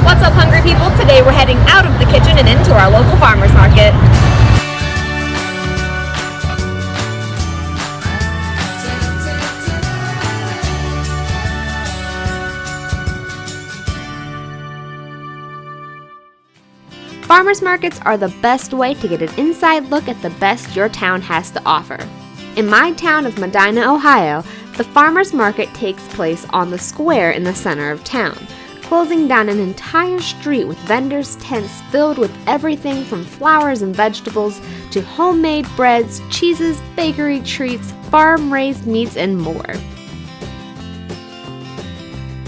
What's up, hungry people? Today we're heading out of the kitchen and into our local farmers market. Farmers markets are the best way to get an inside look at the best your town has to offer. In my town of Medina, Ohio, the farmers market takes place on the square in the center of town, closing down an entire street with vendors' tents filled with everything from flowers and vegetables to homemade breads, cheeses, bakery treats, farm-raised meats, and more.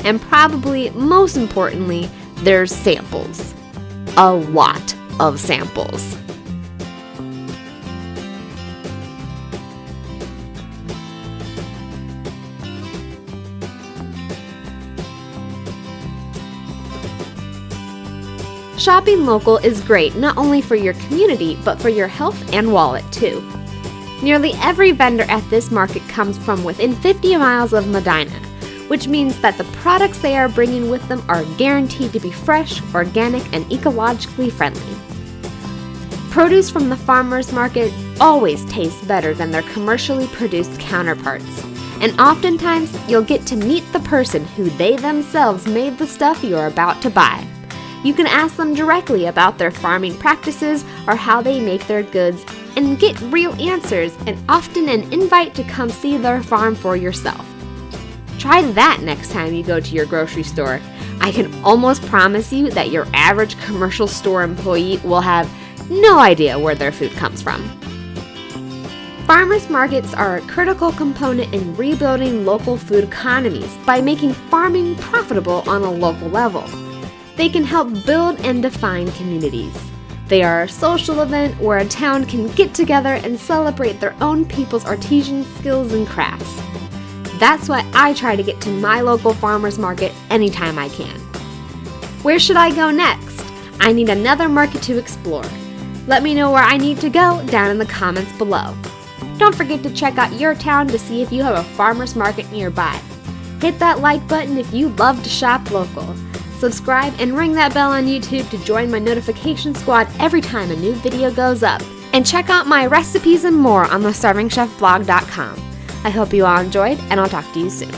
And probably most importantly, there's samples. A lot of samples. Shopping local is great not only for your community, but for your health and wallet too. Nearly every vendor at this market comes from within 50 miles of Medina, which means that the products they are bringing with them are guaranteed to be fresh, organic, and ecologically friendly. Produce from the farmers market always tastes better than their commercially produced counterparts, and oftentimes you'll get to meet the person who they themselves made the stuff you're about to buy. You can ask them directly about their farming practices or how they make their goods and get real answers and often an invite to come see their farm for yourself. Try that next time you go to your grocery store. I can almost promise you that your average commercial store employee will have no idea where their food comes from. Farmers markets are a critical component in rebuilding local food economies by making farming profitable on a local level. They can help build and define communities. They are a social event where a town can get together and celebrate their own people's artisan skills and crafts. That's why I try to get to my local farmers market anytime I can. Where should I go next? I need another market to explore. Let me know where I need to go down in the comments below. Don't forget to check out your town to see if you have a farmers market nearby. Hit that like button if you love to shop local. Subscribe and ring that bell on YouTube to join my notification squad every time a new video goes up. And check out my recipes and more on thestarvingchefblog.com. I hope you all enjoyed, and I'll talk to you soon.